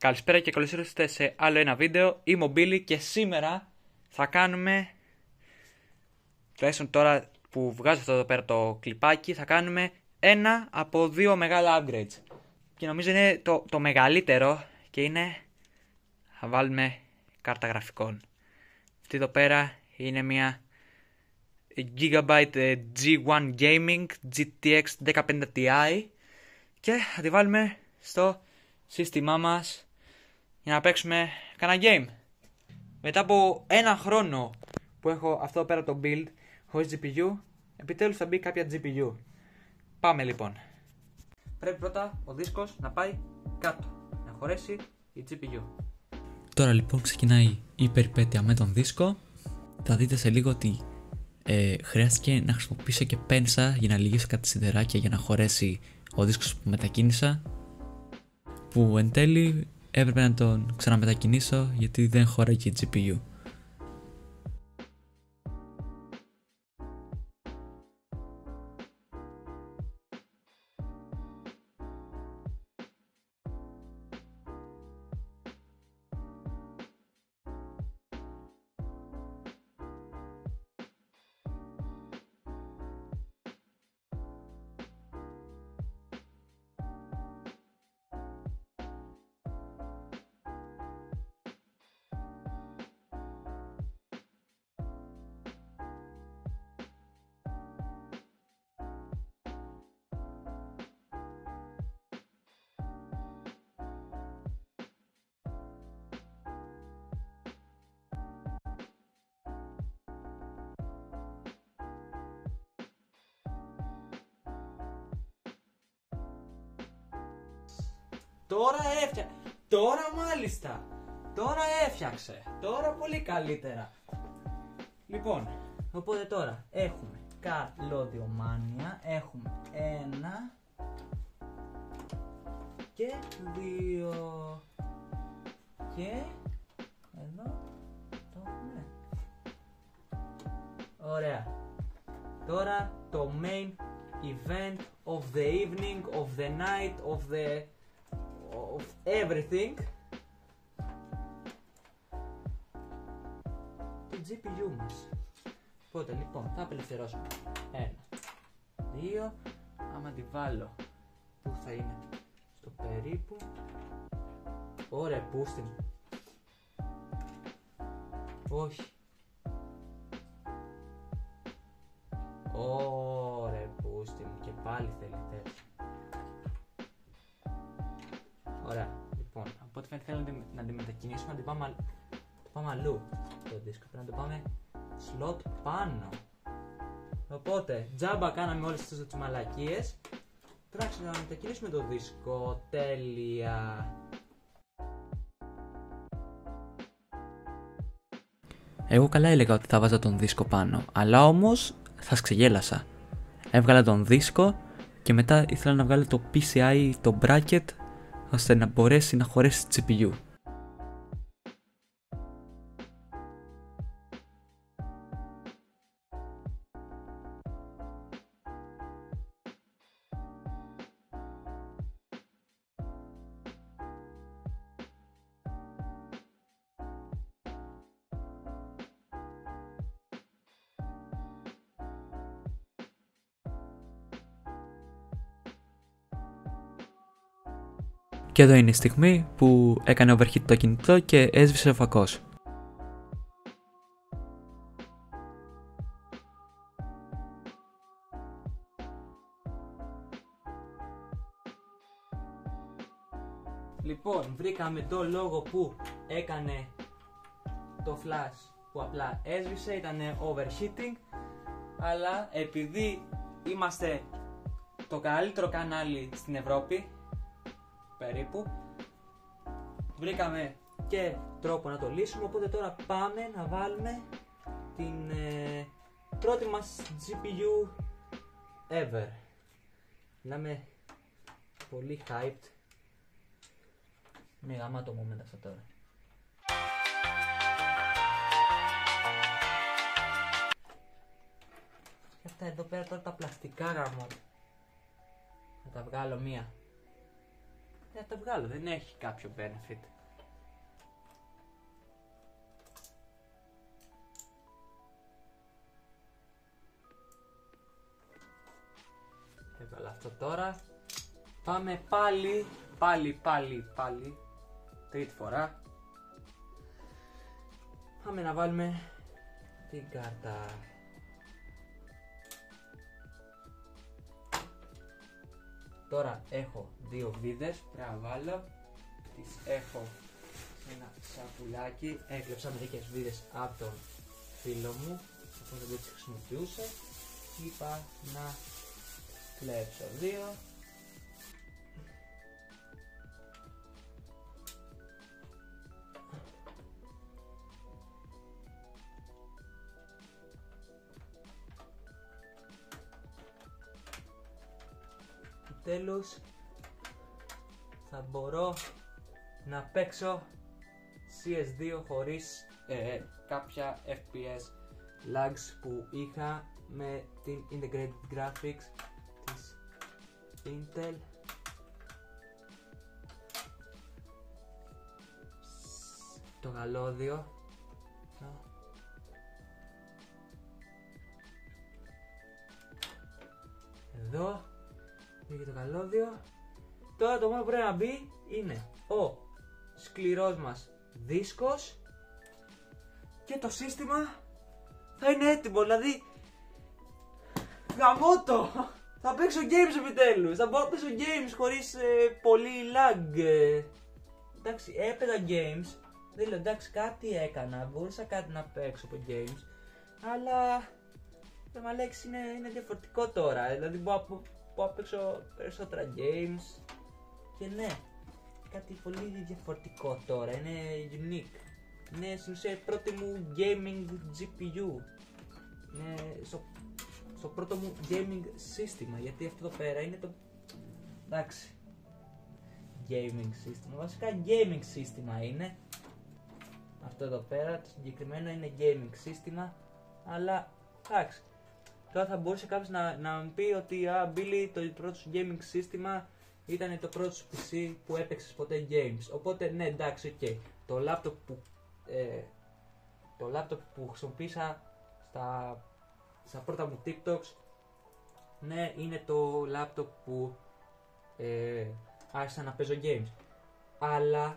Καλησπέρα και καλώς ήρθατε σε άλλο ένα βίντεο. Είμαι ο Μπίλι και σήμερα θα κάνουμε, τουλάχιστον τώρα που βγάζω αυτό εδώ πέρα το κλιπάκι, θα κάνουμε ένα από δύο μεγάλα upgrades. Και νομίζω είναι το μεγαλύτερο και είναι, θα βάλουμε κάρτα γραφικών. Αυτή εδώ πέρα είναι μια Gigabyte G1 Gaming GTX 1050 Ti και θα τη βάλουμε στο σύστημά μας για να παίξουμε κανένα game. Μετά από ένα χρόνο που έχω αυτό εδώ πέρα το build χωρίς GPU, επιτέλους θα μπει κάποια GPU. Πάμε λοιπόν. Πρέπει πρώτα ο δίσκος να πάει κάτω, να χωρέσει η GPU. Τώρα λοιπόν ξεκινάει η περιπέτεια με τον δίσκο. Θα δείτε σε λίγο ότι χρειάστηκε να χρησιμοποιήσω και πένσα για να λυγίσω κάτι σιδεράκια για να χωρέσει ο δίσκος που μετακίνησα, που εν τέλει έπρεπε να τον ξαναμετακινήσω γιατί δεν χωράει η GPU. Τώρα έφτιαξε. Τώρα πολύ καλύτερα. Λοιπόν, οπότε τώρα έχουμε καλωδιομάνια. Έχουμε ένα και δύο. Και εδώ το έχουμε. Ωραία. Τώρα το main event of the evening, of the night, of everything. Την GPU μας. Οπότε λοιπόν θα απελευθερώσουμε ένα, δύο. Άμα τη βάλω που θα είναι στο περίπου. Ωραία, πούστην. Όχι. Ωραία, πούστην. Και πάλι θέλει τέτοιο. Ωραία, λοιπόν, από ό,τι φαίνεται θέλω να τη μετακινήσουμε, να την πάμε αλλού το δίσκο. Πρέπει να το πάμε slot πάνω. Οπότε, τζάμπα κάναμε όλες αυτές τις μαλακίες. Τώρα να μετακινήσουμε το δίσκο. Τέλεια. Εγώ καλά έλεγα ότι θα βάζα τον δίσκο πάνω, αλλά όμως θα ξεγέλασα. Έβγαλα τον δίσκο και μετά ήθελα να βγάλω το PCI, το bracket, ώστε να μπορέσει να χωρέσει τη GPU. Και εδώ είναι η στιγμή που έκανε overheat το κινητό και έσβησε ο φακός. Λοιπόν, βρήκαμε το λόγο που έκανε το flash που απλά έσβησε, ήταν overheating. Αλλά επειδή είμαστε το καλύτερο κανάλι στην Ευρώπη, περίπου, βρήκαμε και τρόπο να το λύσουμε. Οπότε τώρα πάμε να βάλουμε την πρώτη μας GPU ever. Μιλάμε πολύ hyped. Είναι γαμάτο moment αυτό τώρα. Και αυτά εδώ πέρα τώρα τα πλαστικά γαμώ. Θα τα βγάλω μία. θα τα βγάλω, δεν έχει κάποιο benefit. Έβαλα αυτό τώρα. Πάμε πάλι τρίτη φορά. Πάμε να βάλουμε την κάρτα. Τώρα έχω δύο βίδες, πρέπει να βάλω. Τις έχω σε ένα σακουλάκι. Έκλεψα μερικές βίδες από τον φίλο μου, οπότε δεν τις χρησιμοποιούσε. Είπα να κλέψω δύο. Τέλος θα μπορώ να παίξω CS2 χωρίς κάποια FPS lags που είχα με την Integrated Graphics της Intel. Το καλώδιο. Εδώ μπήκε το καλώδιο. Τώρα το μόνο που πρέπει να μπει είναι ο σκληρός μας δίσκος και το σύστημα θα είναι έτοιμο, δηλαδή γαμώτο! Θα παίξω games επιτέλους, θα μπορώ να παίξω games χωρίς πολύ lag. Εντάξει, έπαιζα games, δεν λέω εντάξει κάτι έκανα, μπορούσα κάτι να παίξω από games, αλλά το μαλέξι είναι διαφορετικό τώρα, δηλαδή μπορώ να παίξω περισσότερα games και ναι, κάτι πολύ διαφορετικό τώρα, είναι unique. Είναι στην ουσία η πρώτη μου gaming GPU. Είναι στο πρώτο μου gaming σύστημα, γιατί αυτό εδώ πέρα είναι το... εντάξει, gaming σύστημα, βασικά gaming σύστημα είναι. Αυτό εδώ πέρα, το συγκεκριμένο είναι gaming σύστημα, αλλά εντάξει. Τώρα θα μπορούσε κάποιος να μου πει ότι Billy, το πρώτο σου gaming σύστημα ήταν το πρώτο σου PC που έπαιξες ποτέ games. Οπότε ναι, εντάξει, ok. Το laptop που χρησιμοποίησα στα πρώτα μου TikToks, ναι, είναι το laptop που άρχισα να παίζω games. Αλλά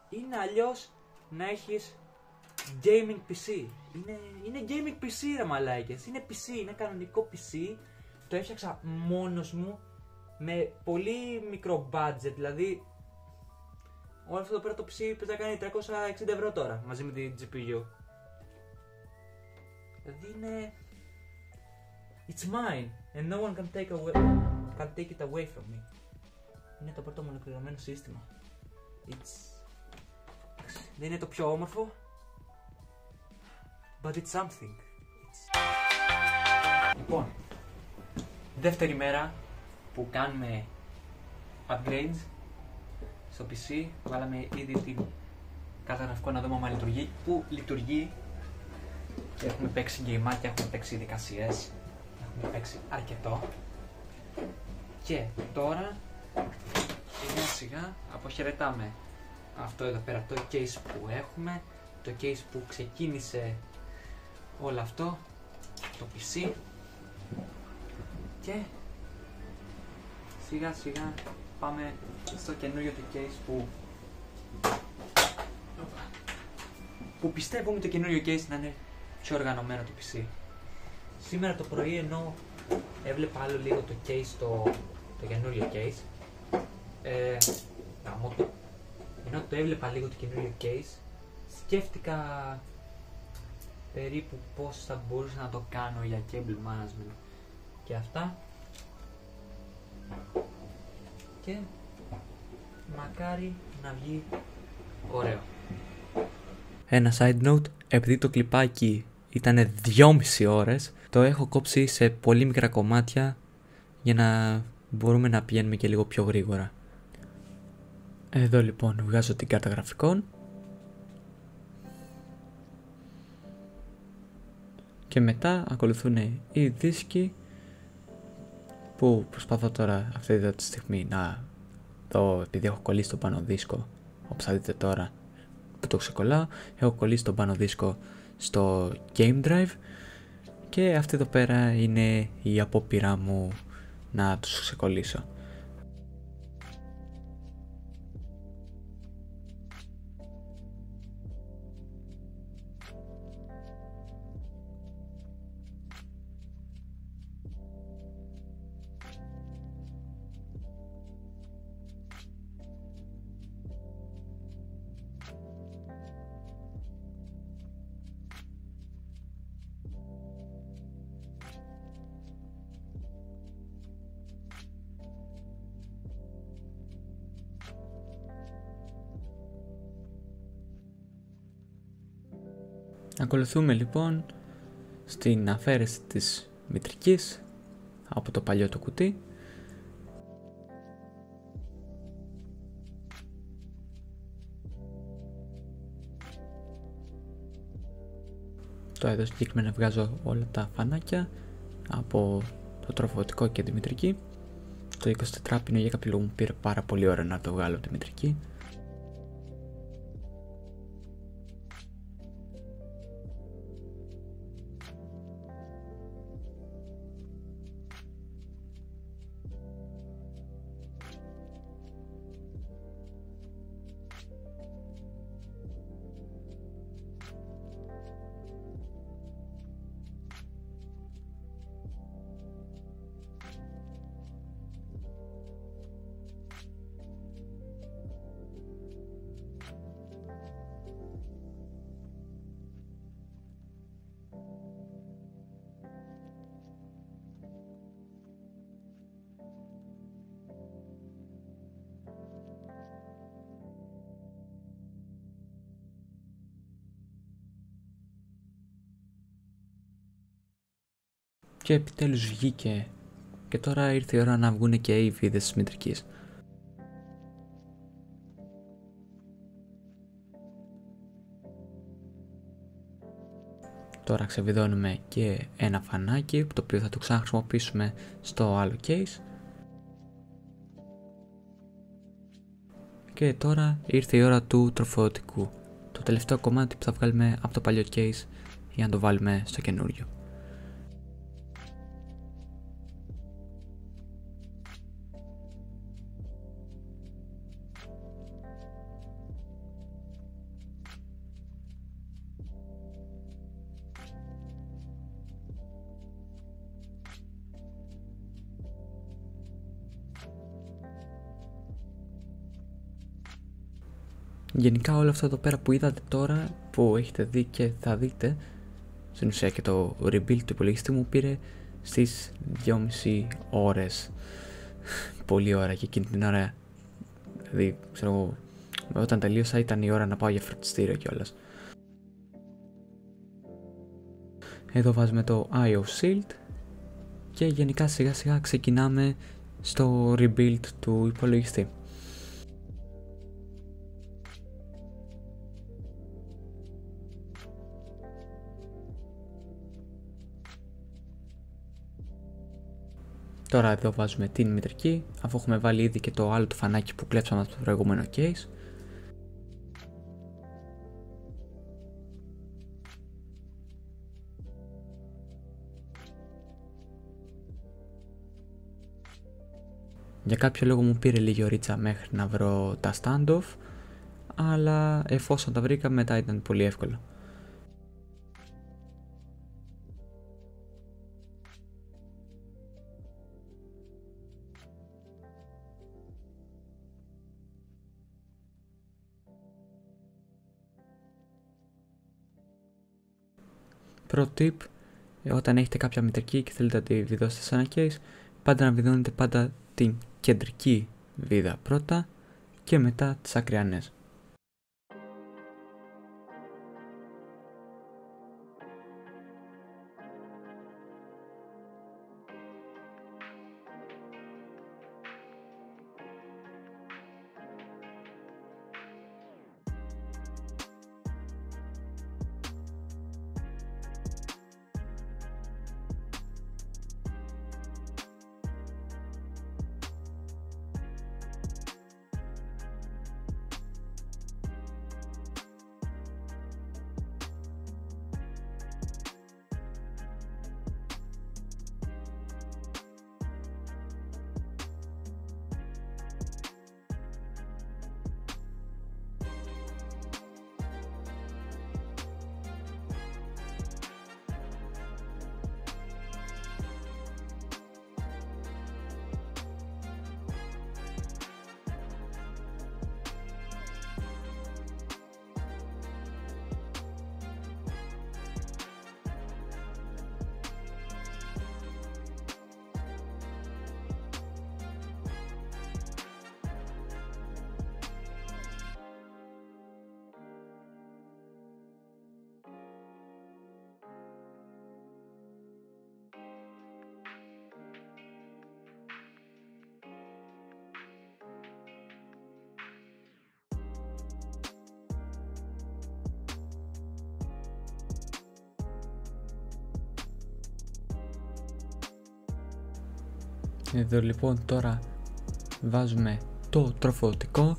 είναι αλλιώς να έχεις gaming PC. Είναι gaming PC ρε μαλάκες. Είναι PC, είναι κανονικό PC. Το έφτιαξα μόνος μου με πολύ μικρό budget. Δηλαδή όλο αυτό το πέρα το PC πρέπει να κάνει 360 ευρώ τώρα μαζί με την GPU. Δηλαδή είναι... it's mine and no one can take it away from me. Είναι το πρώτο μου ολοκληρωμένο σύστημα. Δεν είναι το πιο όμορφο, but it's something. Λοιπόν, δεύτερη μέρα που κάνουμε upgrades στο PC. Βάλαμε ήδη την κάρτα γραφικών να δούμε αν λειτουργεί. Που λειτουργεί. Και έχουμε παίξει γκέιμάκια, έχουμε παίξει δικασίες. Έχουμε παίξει αρκετό. Και τώρα σιγά σιγά αποχαιρετάμε αυτό εδώ πέρα το case που έχουμε. Το case που ξεκίνησε όλο αυτό, το PC, και σιγά σιγά πάμε στο καινούριο το case που πιστεύουμε το καινούριο case να είναι πιο οργανωμένο το PC. Σήμερα το πρωί ενώ έβλεπα άλλο λίγο το case, το καινούριο case, ενώ το έβλεπα λίγο το καινούριο case, σκέφτηκα περίπου πώς θα μπορούσα να το κάνω για cable management και αυτά, και μακάρι να βγει ωραίο. Ένα side note, επειδή το κλιπάκι ήταν 2,5 ώρες, το έχω κόψει σε πολύ μικρά κομμάτια για να μπορούμε να πηγαίνουμε και λίγο πιο γρήγορα. Εδώ λοιπόν βγάζω την κάρτα γραφικών και μετά ακολουθούν οι δίσκοι που προσπαθώ τώρα αυτή εδώ τη στιγμή να εδώ, επειδή έχω κολλήσει τον πάνω δίσκο, όπως θα δείτε τώρα που το ξεκολλάω, έχω κολλήσει τον πάνω δίσκο στο Game Drive και αυτή εδώ πέρα είναι η απόπειρά μου να τους ξεκολλήσω. Ακολουθούμε λοιπόν στην αφαίρεση της μητρικής από το παλιό το κουτί. Τώρα εδώ συγκεκριμένα βγάζω όλα τα φανάκια από το τροφοδοτικό και τη μητρική. Το 24πινο για κάποιο λόγο μου πήρε πάρα πολύ ώρα να το βγάλω από τη μητρική. Και επιτέλους βγήκε και τώρα ήρθε η ώρα να βγουν και οι βίδες της μητρικής. Τώρα ξεβιδώνουμε και ένα φανάκι, το οποίο θα το ξαναχρησιμοποιήσουμε στο άλλο case. Και τώρα ήρθε η ώρα του τροφοδοτικού. Το τελευταίο κομμάτι που θα βγάλουμε από το παλιό case για να το βάλουμε στο καινούριο. Γενικά όλα αυτά εδώ πέρα που είδατε τώρα, που έχετε δει και θα δείτε, στην ουσία και το rebuild του υπολογιστή μου πήρε στις 2,5 ώρες. Πολύ ώρα και εκείνη την ώρα, δηλαδή ξέρω εγώ, όταν τελείωσα ήταν η ώρα να πάω για φροντιστήριο κιόλας. Εδώ βάζουμε το IO Shield και γενικά σιγά σιγά ξεκινάμε στο rebuild του υπολογιστή. Τώρα εδώ βάζουμε την μητρική, αφού έχουμε βάλει ήδη και το άλλο το φανάκι που κλέψαμε από το προηγούμενο case. Για κάποιο λόγο μου πήρε λίγη ωρίτσα μέχρι να βρω τα standoff, αλλά εφόσον τα βρήκα μετά ήταν πολύ εύκολο. Pro tip, όταν έχετε κάποια μητρική και θέλετε να τη βιδώσετε σε ένα case, πάντα να βιδώνετε πάντα την κεντρική βίδα πρώτα και μετά τις ακριανές. Εδώ λοιπόν τώρα βάζουμε το τροφοδοτικό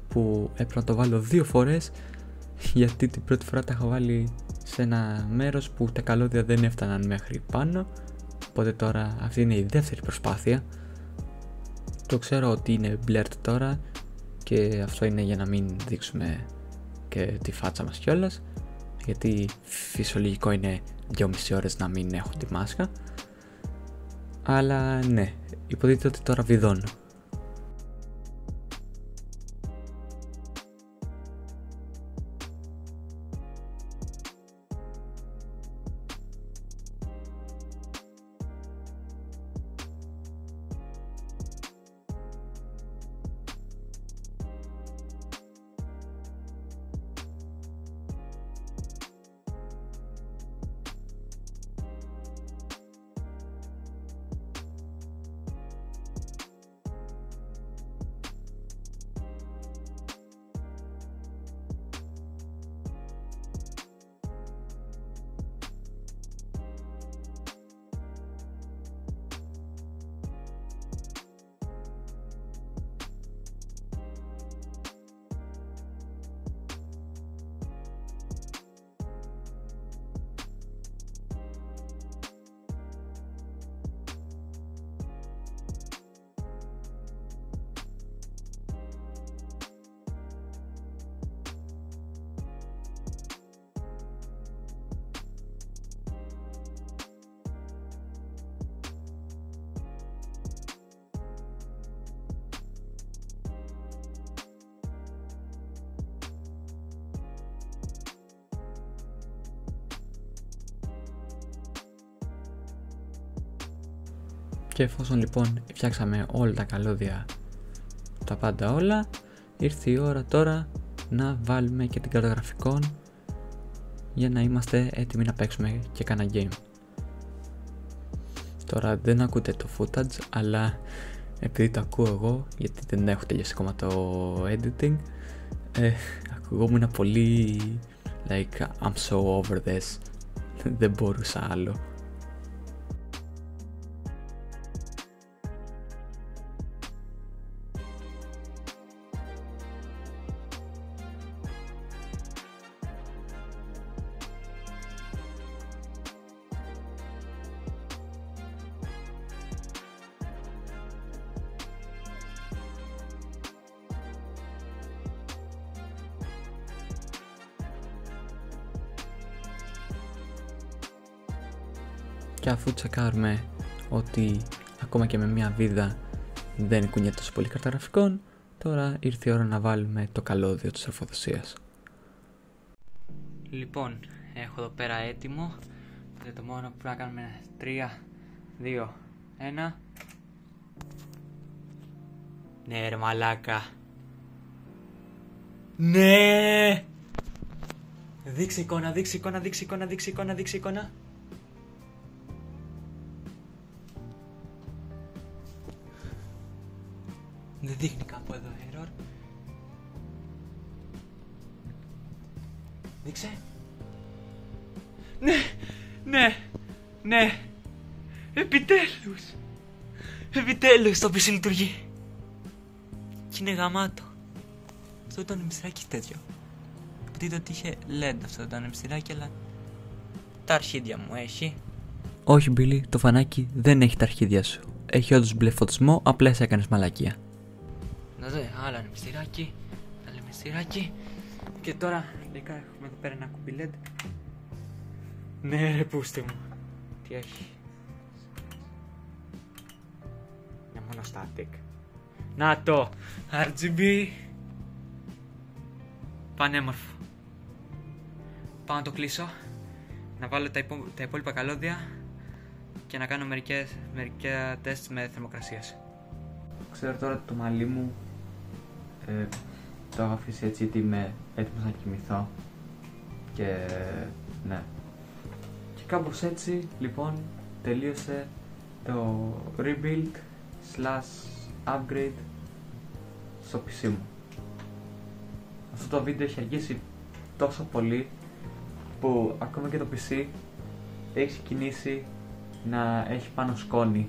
που έπρεπε να το βάλω 2 φορές, γιατί την πρώτη φορά τα είχα βάλει σε ένα μέρος που τα καλώδια δεν έφταναν μέχρι πάνω, οπότε τώρα αυτή είναι η δεύτερη προσπάθεια. Το ξέρω ότι είναι blurred τώρα και αυτό είναι για να μην δείξουμε και τη φάτσα μας κιόλας, γιατί φυσιολογικό είναι 2,5 ώρες να μην έχω τη μάσκα, αλλά ναι, υποτίθεται ότι τώρα βιδώνω. Και εφόσον λοιπόν φτιάξαμε όλα τα καλώδια, τα πάντα όλα, ήρθε η ώρα τώρα να βάλουμε και την κάρτα γραφικών για να είμαστε έτοιμοι να παίξουμε και κάνα game. Τώρα δεν ακούτε το footage, αλλά επειδή το ακούω εγώ, γιατί δεν έχω τελειώσει ακόμα το editing, ακουγόμουν πολύ like I'm so over this, δεν μπορούσα άλλο. Και αφού τσεκάρουμε ότι ακόμα και με μια βίδα δεν κουνιέται τόσο πολύ κάρτα γραφικών, τώρα ήρθε η ώρα να βάλουμε το καλώδιο της τροφοδοσίας. Λοιπόν, έχω εδώ πέρα έτοιμο. Και το μόνο που πρέπει να κάνουμε είναι 3, 2, 1. Ναι ρε μαλάκα. Ναι! Δείξε εικόνα, δείξε εικόνα, δείξε εικόνα, δείξε εικόνα, δείξε εικόνα. Δεν δείχνει κάπου εδώ error. Δείξε. Ναι, ναι, ναι. Επιτέλους. Επιτέλους το PC λειτουργεί. Και είναι γαμάτο. Αυτό ήταν μυστηράκι τέτοιο. Δείτε ότι είχε LED αυτό ήταν μυστηράκι, αλλά τα αρχίδια μου έχει. Όχι Billy, το φανάκι δεν έχει τα αρχίδια σου. Έχει όντως μπλε φωτισμό, απλά σε έκανες μαλακία. Να δω, άλλο ένα μυστηράκι. Άλλο μυστηράκι. Και τώρα, λογικά έχουμε εδώ πέρα ένα κουμπί LED. Ναι ρε πούστε μου. Τι έχει. Είναι μόνο static. Να το! RGB. Πανέμορφο. Πάω να το κλείσω. Να βάλω τα υπόλοιπα καλώδια. Και να κάνω μερικά τεστ με θερμοκρασίας. Ξέρω τώρα το μαλλί μου το έχω αφήσει έτσι γιατί είμαι έτοιμος να κοιμηθώ. Και ναι. Και κάπως έτσι λοιπόν τελείωσε το rebuild / upgrade στο PC μου. Αυτό το βίντεο έχει αργήσει τόσο πολύ που ακόμα και το PC έχει ξεκινήσει να έχει πάνω σκόνη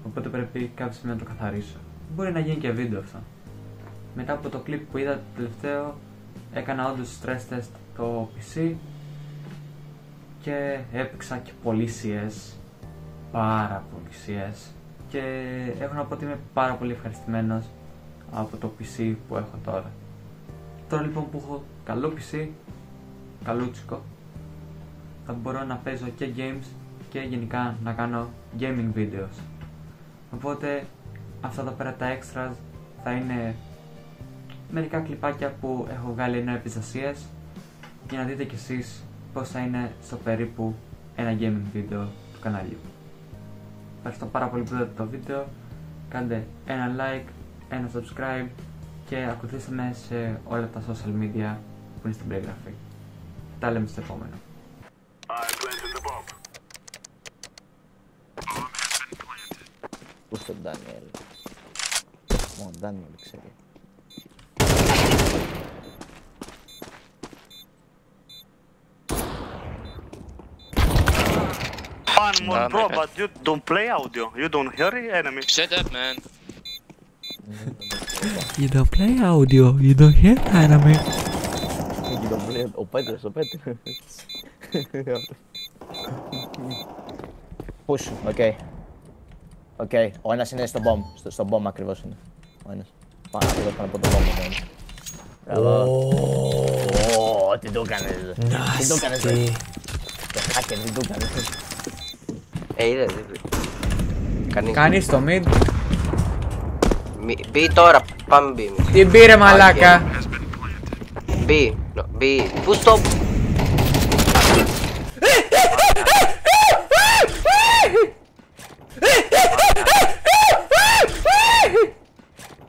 Οπότε πρέπει κάποια στιγμή να το καθαρίσω. Μπορεί να γίνει και βίντεο αυτό. Μετά από το κλιπ που είδα το τελευταίο, έκανα όντως stress test το PC και έπαιξα και πολύ CS, πάρα πολύ CS, και έχω να πω ότι είμαι πάρα πολύ ευχαριστημένος από το PC που έχω τώρα. Τώρα λοιπόν που έχω καλό PC, καλούτσικο, θα μπορώ να παίζω και games και γενικά να κάνω gaming videos. Οπότε αυτά εδώ πέρα τα extras θα είναι μερικά κλιπάκια που έχω βγάλει ενώ έπαιζα CS, για να δείτε κι εσείς πώς θα είναι στο περίπου ένα gaming βίντεο του καναλιού. Ευχαριστώ πάρα πολύ που είδατε το βίντεο, κάντε ένα like, ένα subscribe και ακολουθήστε με σε όλα τα social media που είναι στην περιγραφή. Τα λέμε στο επόμενο. Πού στον Ντάνιελ? Μόνο Ντάνιελ ξέρει. One more bro, but you don't play audio. You don't hear the enemy. Shut up, man. You don't play audio, you don't hear anime. You don't play... Ο Πέτρος. Push, οκ. Ο ένας είναι στο bomb. Στο bomb ακριβώς είναι. Ο ένας. Πάνω από το bomb είναι. Μπράβο. Τι το έκανες. Τι το έκανες. Hacker, τι το έκανες. Είδε. Κάνεις το mid. Μπει τώρα, πάμε μπει. Τι πήρε μαλάκα. Μπει, πού στο...